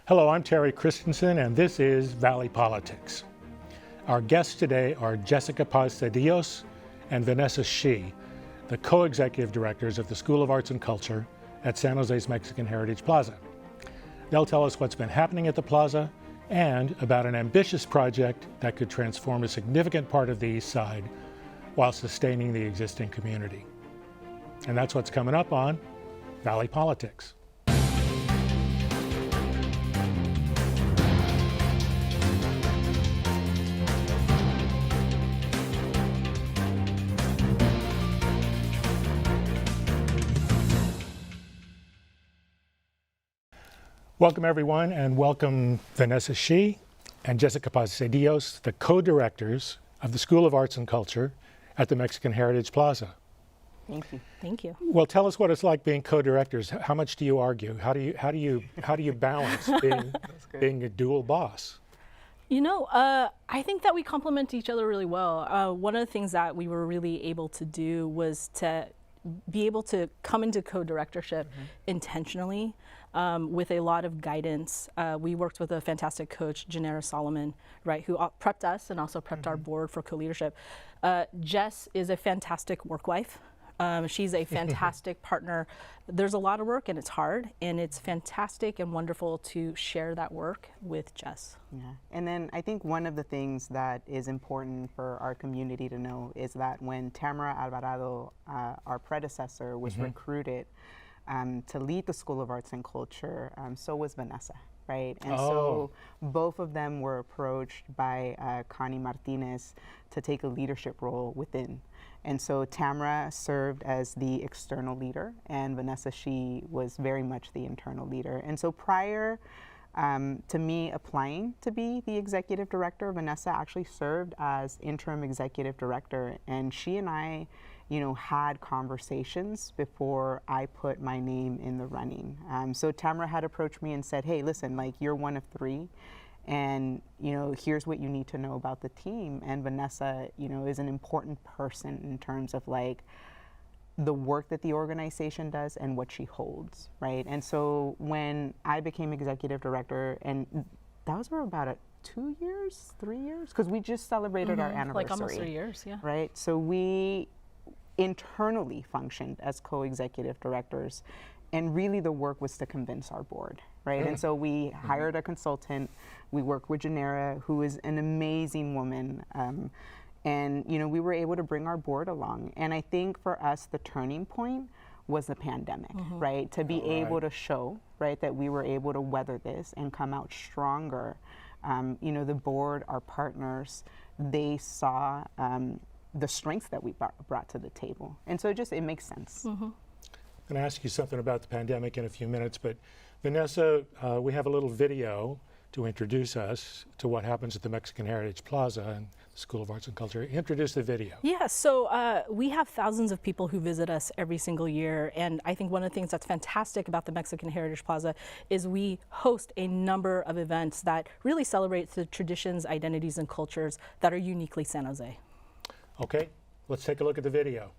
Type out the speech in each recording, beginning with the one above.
Hello, I'm Terry Christensen, and this is Valley Politics. Our guests today are Jessica Paz-Cedillos and Vanessa Shieh, the co-executive directors of the School of Arts and Culture at San Jose's Mexican Heritage Plaza. They'll tell us what's been happening at the plaza and about an ambitious project that could transform a significant part of the East Side while sustaining the existing community. And that's what's coming up on Valley Politics. Welcome everyone, and welcome Vanessa Shieh and Jessica Paz-Cedillos, the co-directors of the School of Arts and Culture at the Mexican Heritage Plaza. Thank you. Thank you. Well, tell us what it's like being co-directors. How much do you argue? How do you balance being a dual boss? You know, I think that we complement each other really well. One of the things that we were really able to do was to be able to come into co-directorship intentionally with a lot of guidance. We worked with a fantastic coach, Janera Solomon, right, who prepped us and also prepped our board for co-leadership. Jess is a fantastic work wife. She's a fantastic partner. There's a lot of work and it's hard, and it's fantastic and wonderful to share that work with Jess. Yeah, and then I think one of the things that is important for our community to know is that when Tamara Alvarado, our predecessor, was recruited to lead the School of Arts and Culture, so was Vanessa, right? And so both of them were approached by Connie Martinez to take a leadership role within. And so Tamara served as the external leader, and Vanessa Shieh was very much the internal leader. And so prior to me applying to be the executive director, Vanessa actually served as interim executive director, and she and I, you know, had conversations before I put my name in the running. So Tamara had approached me and said, hey, listen, like, you're one of three, and, you know, here's what you need to know about the team. And Vanessa, you know, is an important person in terms of like the work that the organization does and what she holds, right? And so when I became executive director, and that was for about 2 years, 3 years, because we just celebrated our anniversary. Like almost 3 years, yeah. Right, so we internally functioned as co-executive directors, and really the work was to convince our board, right? And so we hired a consultant. We worked with Janera, who is an amazing woman, and you know, we were able to bring our board along. And I think for us, the turning point was the pandemic, right? To be able to show, right, that we were able to weather this and come out stronger. You know, the board, our partners, they saw the strengths that we brought to the table. And so it makes sense. I'm going to ask you something about the pandemic in a few minutes, but Vanessa, we have a little video to introduce us to what happens at the Mexican Heritage Plaza and the School of Arts and Culture. Introduce the video. Yeah, so we have thousands of people who visit us every single year, and I think one of the things that's fantastic about the Mexican Heritage Plaza is we host a number of events that really celebrate the traditions, identities, and cultures that are uniquely San Jose. Okay, let's take a look at the video.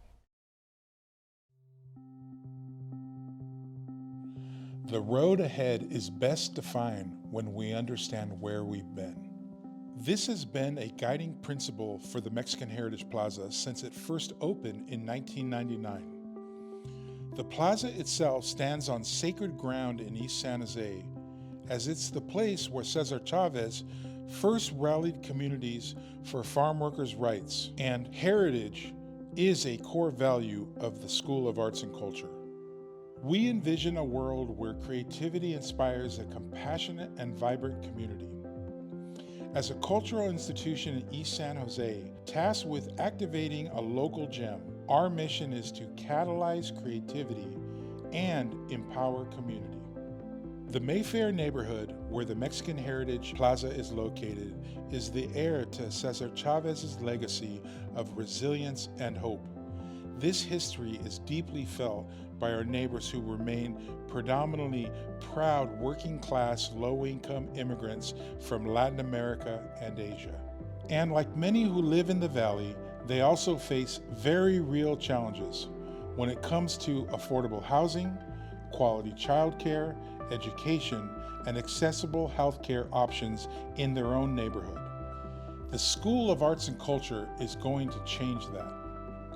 The road ahead is best defined when we understand where we've been. This has been a guiding principle for the Mexican Heritage Plaza since it first opened in 1999. The plaza itself stands on sacred ground in East San Jose, as it's the place where Cesar Chavez first rallied communities for farm workers' rights, and heritage is a core value of the School of Arts and Culture. We envision a world where creativity inspires a compassionate and vibrant community. As a cultural institution in East San Jose, tasked with activating a local gem, our mission is to catalyze creativity and empower community. The Mayfair neighborhood, where the Mexican Heritage Plaza is located, is the heir to Cesar Chavez's legacy of resilience and hope. This history is deeply felt by our neighbors who remain predominantly proud working-class, low-income immigrants from Latin America and Asia. And like many who live in the valley, they also face very real challenges when it comes to affordable housing, quality childcare, education, and accessible healthcare options in their own neighborhood. The School of Arts and Culture is going to change that.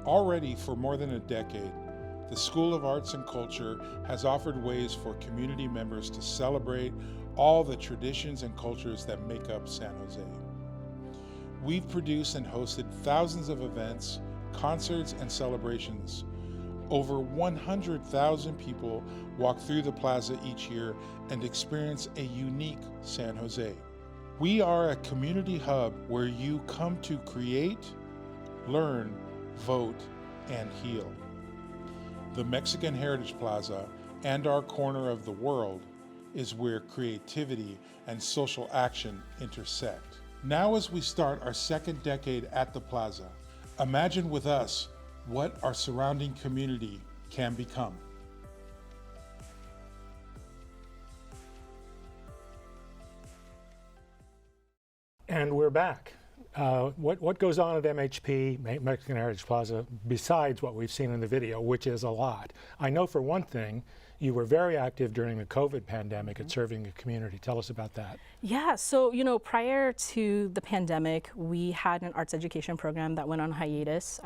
Already for more than a decade, the School of Arts and Culture has offered ways for community members to celebrate all the traditions and cultures that make up San Jose. We've produced and hosted thousands of events, concerts, and celebrations. Over 100,000 people walk through the plaza each year and experience a unique San Jose. We are a community hub where you come to create, learn, vote, and heal. The Mexican Heritage Plaza and our corner of the world is where creativity and social action intersect. Now, as we start our second decade at the plaza, imagine with us what our surrounding community can become. And we're back. What goes on at MHP, Mexican Heritage Plaza, besides what we've seen in the video, which is a lot? I know for one thing, you were very active during the COVID pandemic at serving the community. Tell us about that. Yeah, so prior to the pandemic, we had an arts education program that went on hiatus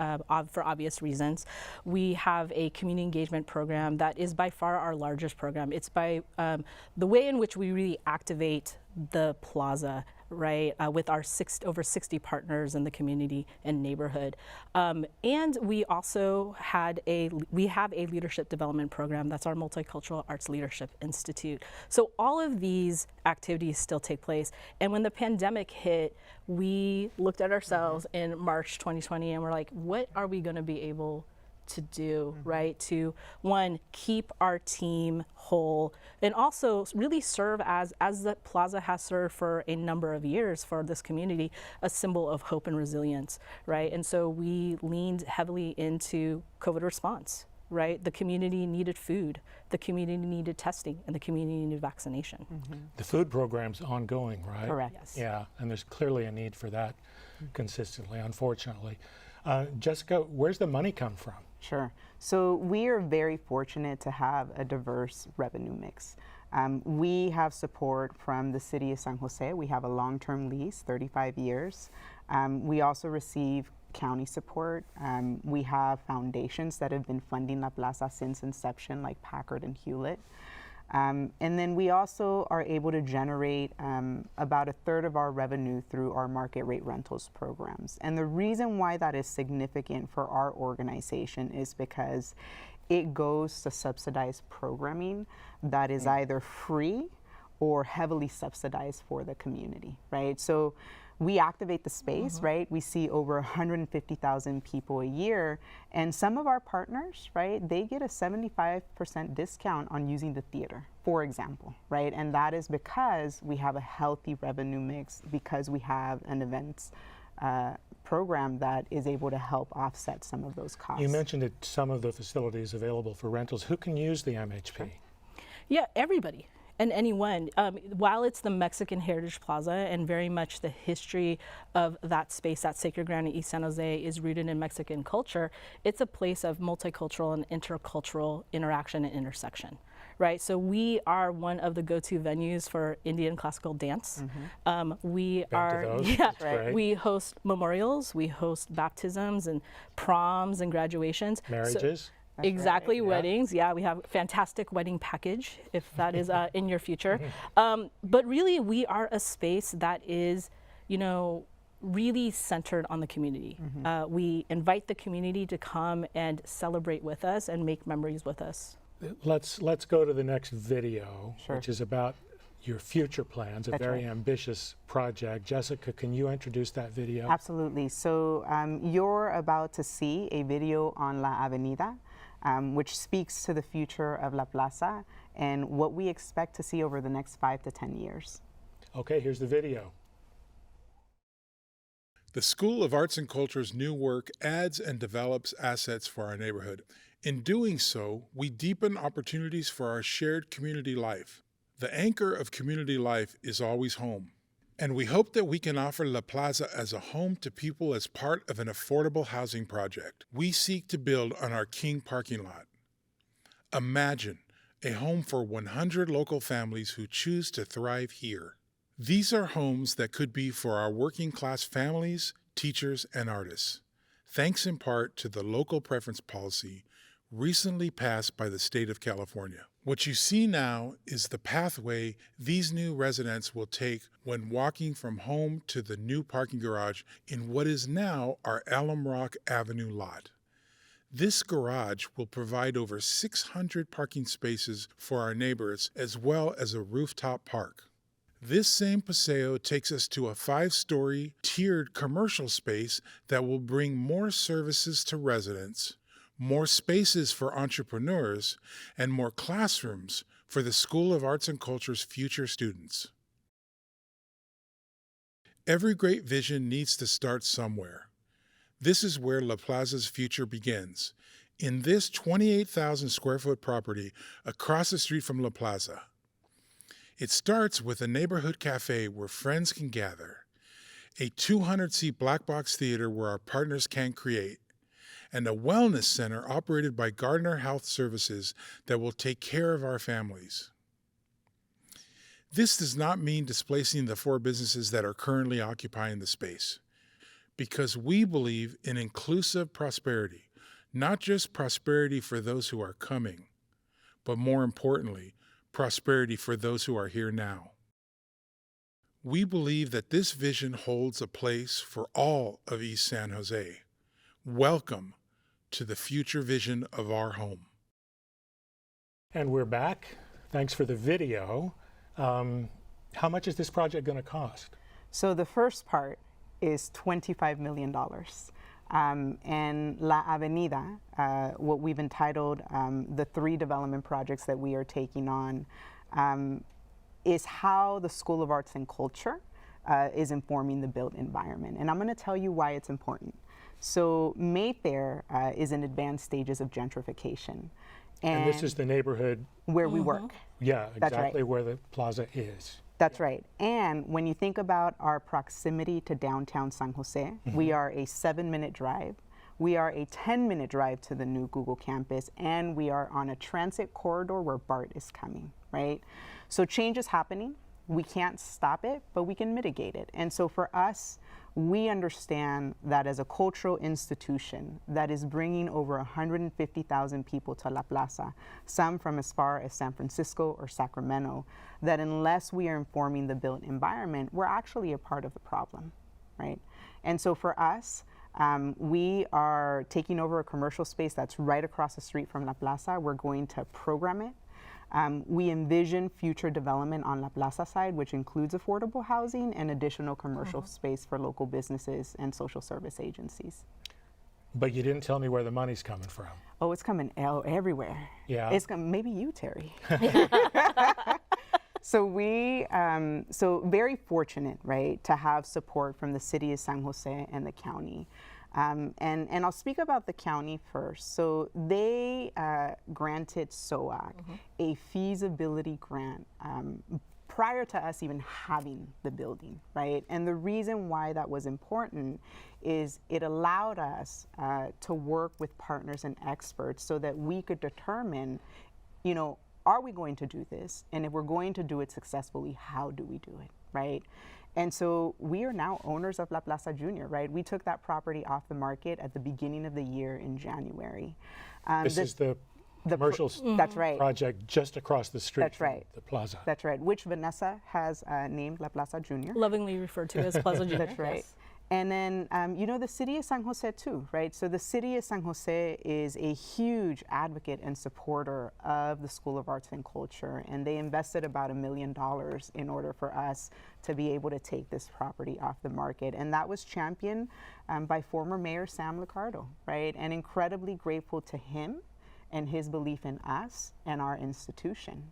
for obvious reasons. We have a community engagement program that is by far our largest program. It's by the way in which we really activate the plaza, right, with our over 60 partners in the community and neighborhood. And we also have a leadership development program. That's our Multicultural Arts Leadership Institute. So all of these activities still take place. And when the pandemic hit, we looked at ourselves in March 2020 and we're like, what are we going to be able to do, right? To, one, keep our team whole, and also really serve as the plaza has served for a number of years for this community, a symbol of hope and resilience, right? And so we leaned heavily into COVID response, right? The community needed food, the community needed testing, and the community needed vaccination. The food program's ongoing, right? Correct. Yes. Yeah, and there's clearly a need for that consistently, unfortunately. Jessica, where's the money come from? Sure. So we are very fortunate to have a diverse revenue mix. We have support from the city of San Jose. We have a long-term lease, 35 years. We also receive county support. We have foundations that have been funding La Plaza since inception, like Packard and Hewlett. And then we also are able to generate about a third of our revenue through our market rate rentals programs. And the reason why that is significant for our organization is because it goes to subsidized programming that is either free or heavily subsidized for the community, right? So we activate the space, right? We see over 150,000 people a year, and some of our partners, right, they get a 75% discount on using the theater, for example, right? And that is because we have a healthy revenue mix, because we have an events program that is able to help offset some of those costs. You mentioned that some of the facilities available for rentals. Who can use the MHP? Sure. Yeah, everybody. And anyone. While it's the Mexican Heritage Plaza and very much the history of that space, that sacred ground in East San Jose is rooted in Mexican culture, it's a place of multicultural and intercultural interaction and intersection, right? So we are one of the go-to venues for Indian classical dance. We we host memorials, we host baptisms and proms and graduations. Marriages? Exactly, right. Weddings. Yeah, we have a fantastic wedding package if that is in your future. But really, we are a space that is, really centered on the community. We invite the community to come and celebrate with us and make memories with us. Let's go to the next video, Sure. which is about your future plans, a That's very right. ambitious project. Jessica, can you introduce that video? Absolutely. So you're about to see a video on La Avenida, which speaks to the future of La Plaza and what we expect to see over the next 5 to 10 years. Okay, here's the video. The School of Arts and Culture's new work adds and develops assets for our neighborhood. In doing so, we deepen opportunities for our shared community life. The anchor of community life is always home. And we hope that we can offer La Plaza as a home to people as part of an affordable housing project. We seek to build on our King parking lot. Imagine a home for 100 local families who choose to thrive here. These are homes that could be for our working class families, teachers, and artists, thanks in part to the local preference policy recently passed by the state of California. What you see now is the pathway these new residents will take when walking from home to the new parking garage in what is now our Alum Rock Avenue lot. This garage will provide over 600 parking spaces for our neighbors as well as a rooftop park. This same paseo takes us to a 5-story tiered commercial space that will bring more services to residents, more spaces for entrepreneurs, and more classrooms for the School of Arts and Culture's future students. Every great vision needs to start somewhere. This is where La Plaza's future begins, in this 28,000 square foot property across the street from La Plaza. It starts with a neighborhood cafe where friends can gather, a 200-seat black box theater where our partners can create, and a wellness center operated by Gardner Health Services that will take care of our families. This does not mean displacing the 4 businesses that are currently occupying the space, because we believe in inclusive prosperity, not just prosperity for those who are coming, but more importantly, prosperity for those who are here now. We believe that this vision holds a place for all of East San Jose. Welcome to the future vision of our home. And we're back. Thanks for the video. How much is this project going to cost? So the first part is $25 million. And La Avenida, what we've entitled the 3 development projects that we are taking on, is how the School of Arts and Culture is informing the built environment. And I'm going to tell you why it's important. So Mayfair is in advanced stages of gentrification. And this is the neighborhood where we work. Yeah, That's exactly right. where the plaza is. That's right. And when you think about our proximity to downtown San Jose, we are a 7-minute drive. We are a 10-minute drive to the new Google campus, and we are on a transit corridor where BART is coming, right? So change is happening. We can't stop it, but we can mitigate it. And so for us, we understand that as a cultural institution that is bringing over 150,000 people to La Plaza, some from as far as San Francisco or Sacramento, that unless we are informing the built environment, we're actually a part of the problem, right? And so for us, we are taking over a commercial space that's right across the street from La Plaza. We're going to program it. We envision future development on La Plaza side, which includes affordable housing and additional commercial space for local businesses and social service agencies. But you didn't tell me where the money's coming from. Oh, it's coming everywhere. Yeah. It's maybe you, Terry. So very fortunate, right, to have support from the city of San Jose and the county. And I'll speak about the county first. So they granted SOAC a feasibility grant prior to us even having the building, right? And the reason why that was important is it allowed us to work with partners and experts so that we could determine, you know, are we going to do this? And if we're going to do it successfully, how do we do it, right? And so we are now owners of La Plaza Junior, right? We took that property off the market at the beginning of the year in January. This is the commercial that's right. project just across the street That's from right. the plaza. That's right, which Vanessa has named La Plaza Junior. Lovingly referred to as Plaza Junior. That's right. Yes. And then, you know, the city of San Jose too, right? So the city of San Jose is a huge advocate and supporter of the School of Arts and Culture, and they invested about $1 million in order for us to be able to take this property off the market. And that was championed by former Mayor Sam Liccardo, right? And incredibly grateful to him and his belief in us and our institution.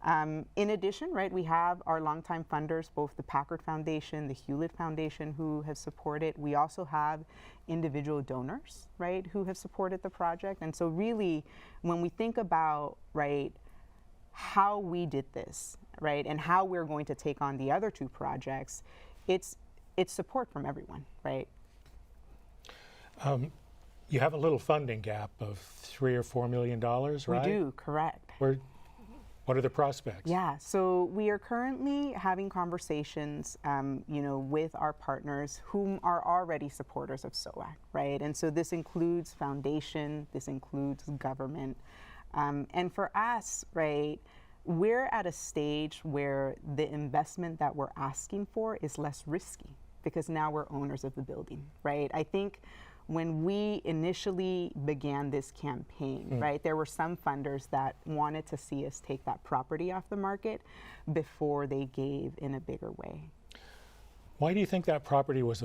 In addition, right, we have our longtime funders, both the Packard Foundation, the Hewlett Foundation, who have supported. We also have individual donors, right, who have supported the project. And so really, when we think about, right, how we did this, right, and how we're going to take on the other 2 projects, it's support from everyone, right? You have a little funding gap of $3 or $4 million, right? We do, correct. What are the prospects? Yeah, so we are currently having conversations, with our partners whom are already supporters of SOAC, right? And so this includes foundation, this includes government. And for us, right, we're at a stage where the investment that we're asking for is less risky because now we're owners of the building, right? I think when we initially began this campaign, right, there were some funders that wanted to see us take that property off the market before they gave in a bigger way. Why do you think that property was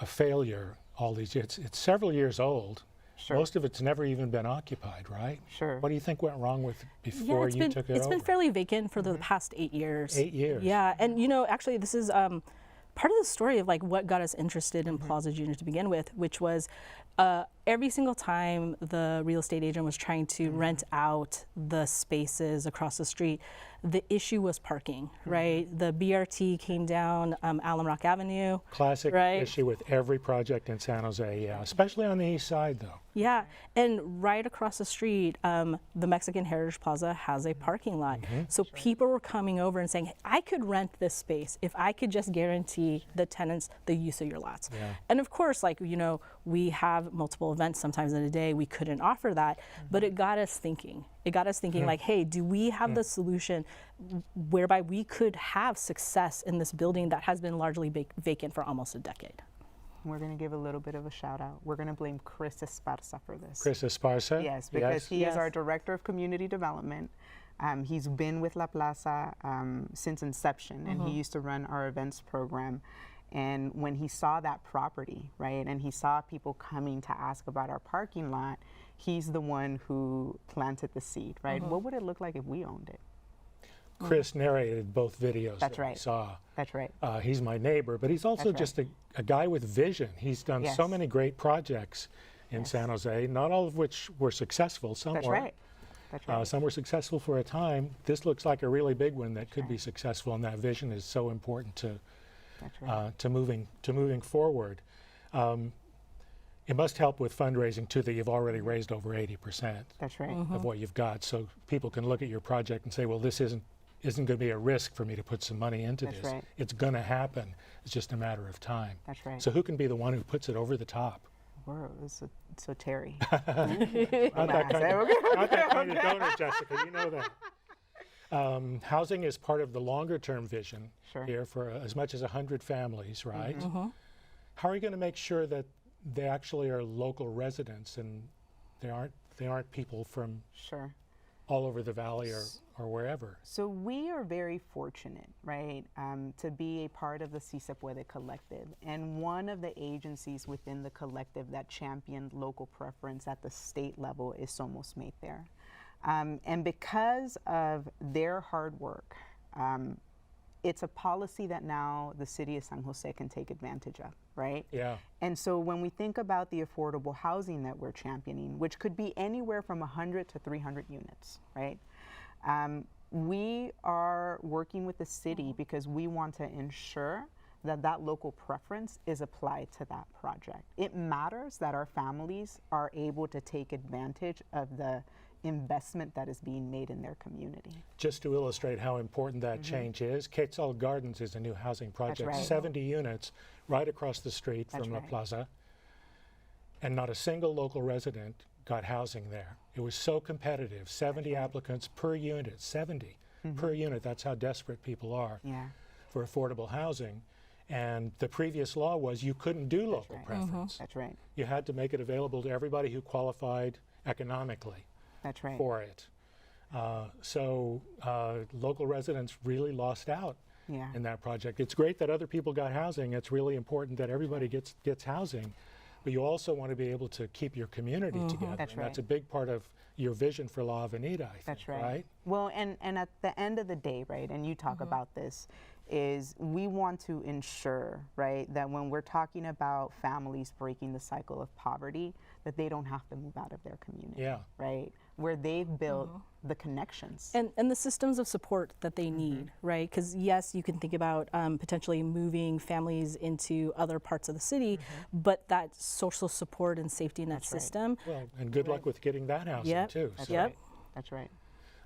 a failure all these years? It's several years old. Sure. Most of it's never even been occupied, right? Sure. What do you think went wrong with before you took it over? It's been fairly vacant for the past 8 years. 8 years. Yeah, and actually this is part of the story of like what got us interested in Plaza Junior to begin with, which was every single time the real estate agent was trying to rent out the spaces across the street, the issue was parking, right? The BRT came down Alum Rock Avenue. Classic right? issue with every project in San Jose, yeah, especially on the east side though. Yeah, and right across the street, the Mexican Heritage Plaza has a parking lot. So people were coming over and saying, hey, I could rent this space if I could just guarantee the tenants the use of your lots. Yeah. And of course, like, we have multiple events sometimes in a day, we couldn't offer that, but it got us thinking. It got us thinking like, hey, do we have the solution whereby we could have success in this building that has been largely vacant for almost a decade? We're going to give a little bit of a shout out. We're going to blame Chris Esparza for this. Chris Esparza? Yes, because he is our Director of Community Development. He's been with La Plaza since inception, and he used to run our events program. And when he saw that property, right, and he saw people coming to ask about our parking lot, he's the one who planted the seed, right? What would it look like if we owned it? Chris narrated both videos That's that right. we saw. That's right. He's my neighbor, but he's also That's just a guy with vision. He's done so Yes. many great projects in San Jose, not all of which were successful. Some That's were. right. That's right. Some were successful for a time. This looks like a really big one that could be successful, and that vision is so important to That's right. to moving forward. It must help with fundraising too that you've already raised over 80% That's right. of what you've got, so people can look at your project and say, well, this isn't going to be a risk for me to put some money into That's this. right. It's going to happen. It's just a matter of time. That's right. So who can be the one who puts it over the top? So Terry. Not that kind of donor, Jessica. You know that. Housing is part of the longer-term vision here for as much as 100 families, right? How are you going to make sure that they actually are local residents and they aren't people from all over the valley or wherever? So we are very fortunate, right, to be a part of the Si Se Puede Collective. And one of the agencies within the collective that championed local preference at the state level is Somos Mayfair. And because of their hard work, it's a policy that now the city of San Jose can take advantage of, right? Yeah. And so when we think about the affordable housing that we're championing, which could be anywhere from 100 to 300 units, right? We are working with the city because we want to ensure that that local preference is applied to that project. It matters that our families are able to take advantage of the investment that is being made in their community. Just to illustrate how important that change is, Quetzal Gardens is a new housing project, 70 units right across the street from La Plaza, and not a single local resident got housing there. It was so competitive, 70 applicants per unit, 70 per unit. That's how desperate people are for affordable housing. And the previous law was you couldn't do local preference. That's right. You had to make it available to everybody who qualified economically. That's right. For it. So local residents really lost out in that project. It's great that other people got housing. It's really important that everybody gets housing. But you also want to be able to keep your community together. That's and right. That's a big part of your vision for La Avenida, I think, That's right. Well, and at the end of the day, right, and you talk about this, is we want to ensure, right, that when we're talking about families breaking the cycle of poverty, that they don't have to move out of their community, right, where they've built the connections. And the systems of support that they need, right? Because yes, you can think about potentially moving families into other parts of the city, but that social support and safety net system. Well, and good luck with getting that housing too. That's So. right. That's right.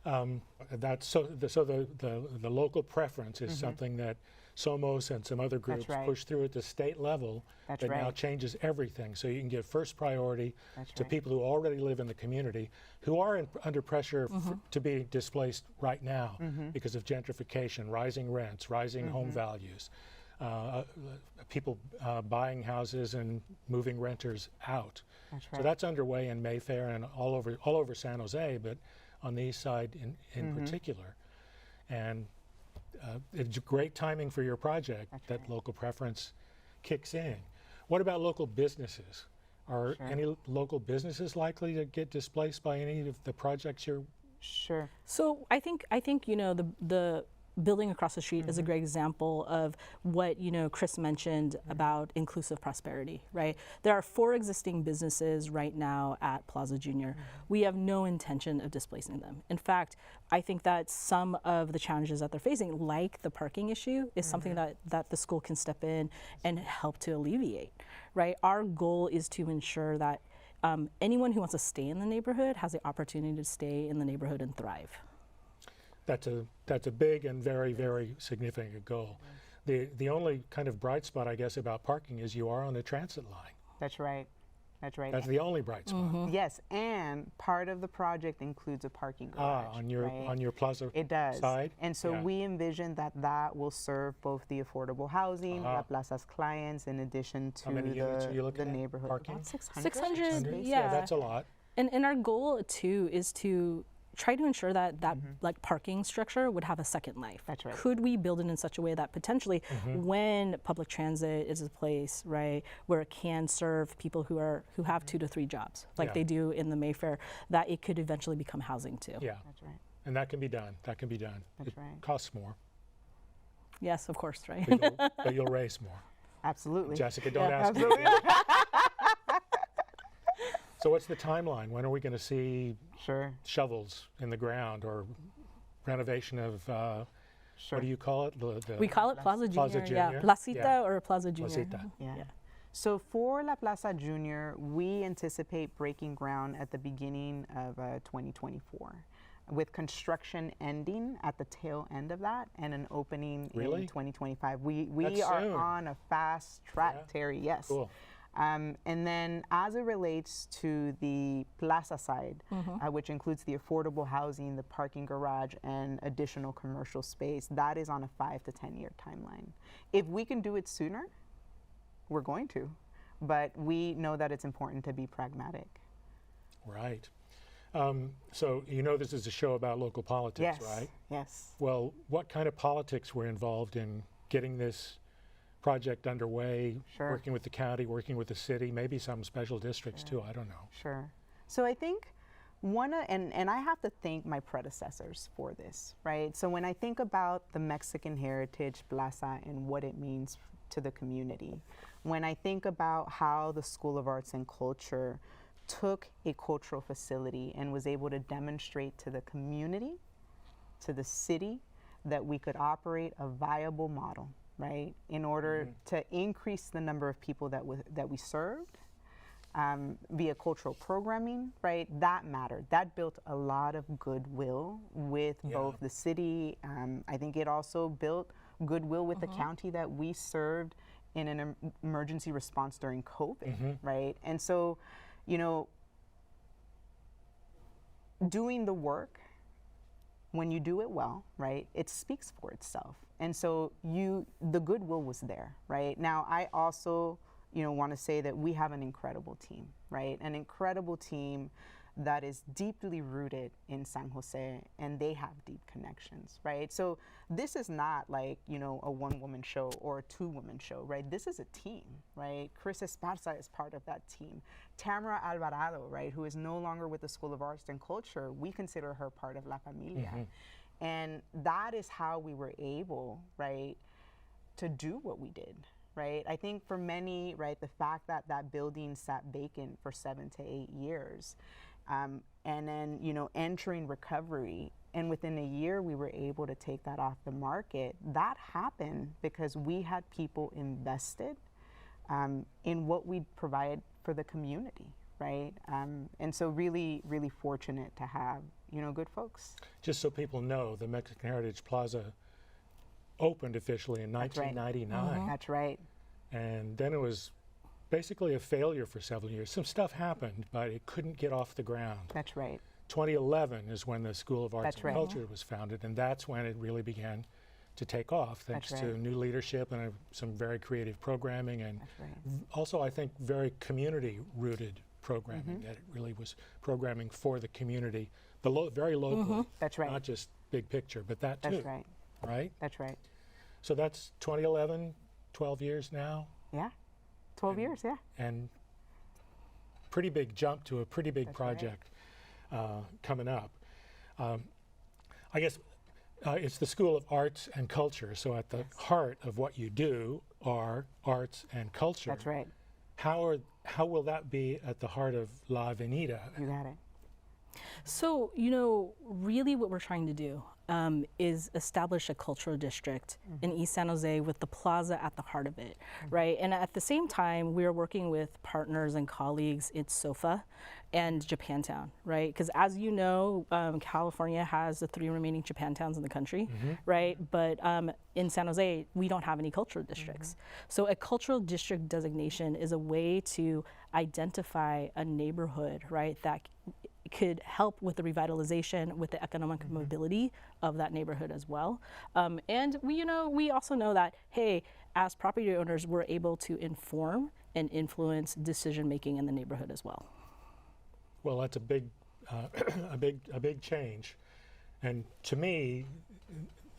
That's the local preference is something that Somos and some other groups right. push through at the state level That's that now right. changes everything. So you can give first priority That's to right. people who already live in the community, who are under pressure to be displaced right now because of gentrification, rising rents, rising home values, people buying houses and moving renters out. That's So right. that's underway in Mayfair and all over San Jose, but on the east side in particular. And it's great timing for your project that local preference kicks in. What about local businesses? Are any local businesses likely to get displaced by any of the projects you're? Sure. So I think you know the building across the street is a great example of what Chris mentioned about inclusive prosperity, right? There are 4 existing businesses right now at Plaza Junior. We have no intention of displacing them. In fact, I think that some of the challenges that they're facing, like the parking issue, is something that the school can step in and help to alleviate, right? Our goal is to ensure that anyone who wants to stay in the neighborhood has the opportunity to stay in the neighborhood and thrive. That's a big and very, very significant goal. The only kind of bright spot, I guess, about parking is you are on the transit line. That's right. That's right. That's the only bright spot. Yes, and part of the project includes a parking garage. On your plaza It does. side. And so we envision that will serve both the affordable housing, La Plaza's clients, in addition to How many units are you the looking at neighborhood. parking? About 600. 600, Yeah, that's a lot. And our goal too is to try to ensure that like parking structure would have a second life. That's right. Could we build it in such a way that potentially when public transit is a place, right, where it can serve people who have 2 to 3 jobs, like they do in the Mayfair, that it could eventually become housing too. Yeah. That's right. And that can be done. That can be done. That's It right. costs more, Yes, of course, right? but you'll raise more. Absolutely. Jessica, don't ask me. Absolutely. So what's the timeline? When are we going to see Sure. shovels in the ground or renovation of, Sure. what do you call it? We call it Plaza Junior, Plaza Junior? yeah. Placita Yeah. or Plaza Junior. Placita. Yeah. Yeah. So for La Plaza Junior, we anticipate breaking ground at the beginning of 2024, with construction ending at the tail end of that and an opening Really? in 2025. We That's are soon. on a fast track, Yeah. Terry. Yes. Cool. And then as it relates to the plaza side, which includes the affordable housing, the parking garage, and additional commercial space, that is on a 5 to 10 year timeline. If we can do it sooner, we're going to, but we know that it's important to be pragmatic. Right. So this is a show about local politics, Yes. right? Yes. Well, what kind of politics were involved in getting this project underway, Sure. working with the county, working with the city, maybe some special districts too, I don't know. Sure. So I think and I have to thank my predecessors for this, right? So when I think about the Mexican Heritage Plaza and what it means to the community, when I think about how the School of Arts and Culture took a cultural facility and was able to demonstrate to the community, to the city, that we could operate a viable model, right, in order to increase the number of people that we served via cultural programming, right, that mattered. That built a lot of goodwill with both the city. I think it also built goodwill with the county that we served in an emergency response during COVID, right? And so, doing the work, when you do it well, right, it speaks for itself. And so the goodwill was there, right? Now, I also, want to say that we have an incredible team, right? An incredible team that is deeply rooted in San Jose, and they have deep connections, right? So this is not like, a one-woman show or a two-woman show, right? This is a team, right? Chris Esparza is part of that team. Tamara Alvarado, right, who is no longer with the School of Arts and Culture, we consider her part of La Familia. And that is how we were able, right, to do what we did, right? I think for many, right, the fact that that building sat vacant for 7 to 8 years, and then, entering recovery, and within a year we were able to take that off the market. That happened because we had people invested in what we provide for the community, right? And so really, really fortunate to have, good folks. Just so people know, the Mexican Heritage Plaza opened officially in That's right. 1999. That's right. And then it was basically a failure for several years. Some stuff happened, but it couldn't get off the ground. That's right. 2011 is when the School of Arts That's and right. Culture was founded, and that's when it really began to take off, thanks That's to right. new leadership and some very creative programming, and That's right. also I think very community-rooted programming, that it really was programming for the community, very local, That's right. not just big picture, but that too, That's right. right? That's right. So that's 2011, 12 years now, Yeah. 12 years, yeah. and pretty big jump to a pretty big That's right. project coming up. I guess it's the School of Arts and Culture, so at the heart of what you do are arts and culture. That's right. How will that be at the heart of La Avenida? You got it. So, really what we're trying to do is establish a cultural district in East San Jose with the plaza at the heart of it, right? And at the same time, we are working with partners and colleagues in SOFA and Japantown, right? Because as you know, California has the 3 remaining Japantowns in the country, right? But in San Jose, we don't have any cultural districts. So a cultural district designation is a way to identify a neighborhood, right, that could help with the revitalization, with the economic mobility of that neighborhood as well. And we also know that, hey, as property owners, we're able to inform and influence decision making in the neighborhood as well. Well, that's a big, a big change, and to me,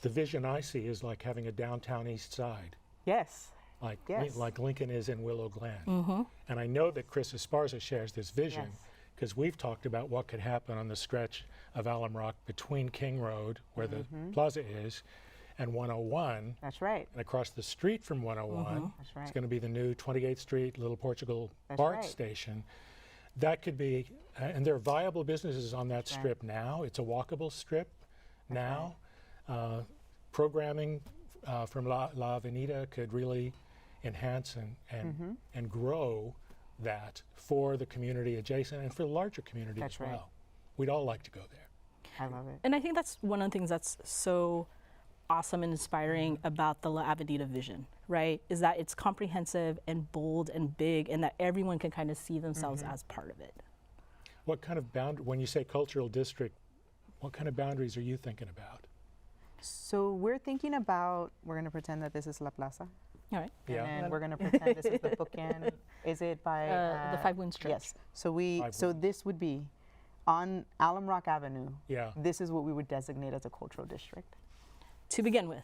the vision I see is like having a downtown East Side, Yes. like Yes. like Lincoln is in Willow Glen. And I know that Chris Esparza shares this vision, Yes. because we've talked about what could happen on the stretch of Alum Rock between King Road, where the plaza is, and 101, That's right. and across the street from 101, That's it's right. going to be the new 28th Street Little Portugal That's BART right. station. That could be, and there are viable businesses on that right. strip now. It's a walkable strip now. Programming from La Avenida could really enhance and grow that for the community adjacent and for the larger community That's as right. well. We'd all like to go there. I love it. And I think that's one of the things that's so awesome and inspiring about the La Avenida vision, right? Is that it's comprehensive and bold and big, and that everyone can kind of see themselves as part of it. What kind of when you say cultural district, what kind of boundaries are you thinking about? So we're thinking about, we're going to pretend that this is La Plaza. All right. Yeah. And then we're going to pretend this is the bookend. Is it by? The Five Winds Church. Yes. So Five Winds. this would be on Alum Rock Avenue. Yeah. This is what we would designate as a cultural district. To begin with.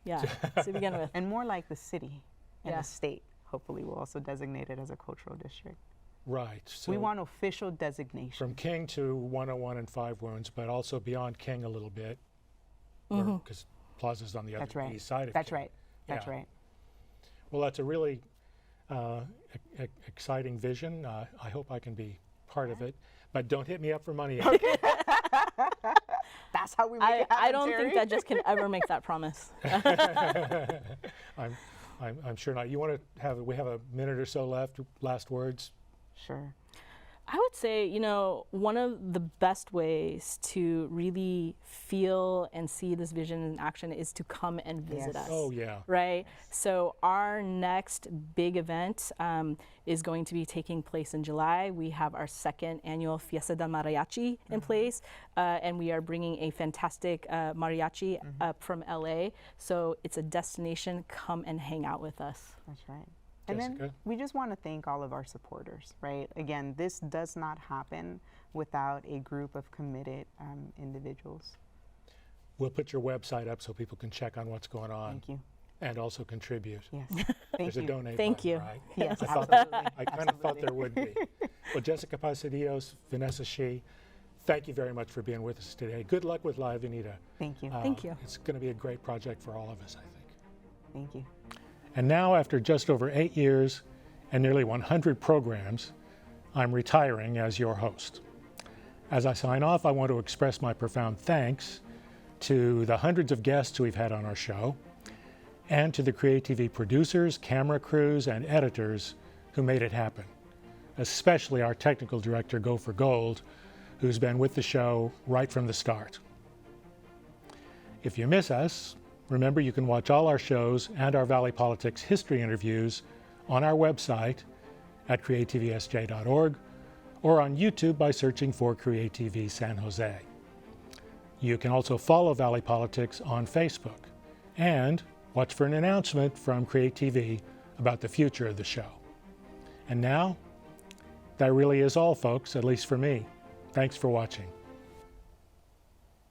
Yeah, to begin with. And more like the city and Yeah. the state, hopefully, will also designate it as a cultural district. Right. So We want official designation. from King to 101 and Five Winds, but also beyond King a little bit, because Plaza's on the That's other right. east side of That's King. right. That's Yeah. right. Well, that's a really exciting vision. I hope I can be part of it, but don't hit me up for money. That's how we make it happen, I don't Terry. think that just can ever make that promise. I'm sure not. You want to have? We have a minute or so left. Last words. Sure. I would say, one of the best ways to really feel and see this vision in action is to come and visit Yes. us. Oh yeah. Right? So our next big event is going to be taking place in July. We have our 2nd annual Fiesta del Mariachi in place, and we are bringing a fantastic mariachi up from LA. So it's a destination. Come and hang out with us. That's right. And then Jessica? we just want to thank all of our supporters, right? Again, this does not happen without a group of committed individuals. We'll put your website up so people can check on what's going on Thank you. and also contribute. Yes. Thank There's a you. donate Thank button, you. right? Yes, I thought absolutely. I kind of thought there would be. Well, Jessica Paz-Cedillos, Vanessa Shieh, thank you very much for being with us today. Good luck with La Avenida. Thank you. Thank you. It's going to be a great project for all of us, I think. Thank you. And now, after just over 8 years and nearly 100 programs, I'm retiring as your host. As I sign off, I want to express my profound thanks to the hundreds of guests we've had on our show, and to the Create TV producers, camera crews, and editors who made it happen, especially our technical director, Go for Gold, who's been with the show right from the start. If you miss us, remember you can watch all our shows and our Valley Politics history interviews on our website at creatvsj.org or on YouTube by searching for CreateTV San Jose. You can also follow Valley Politics on Facebook and watch for an announcement from CreateTV about the future of the show. And now, that really is all, folks, at least for me. Thanks for watching.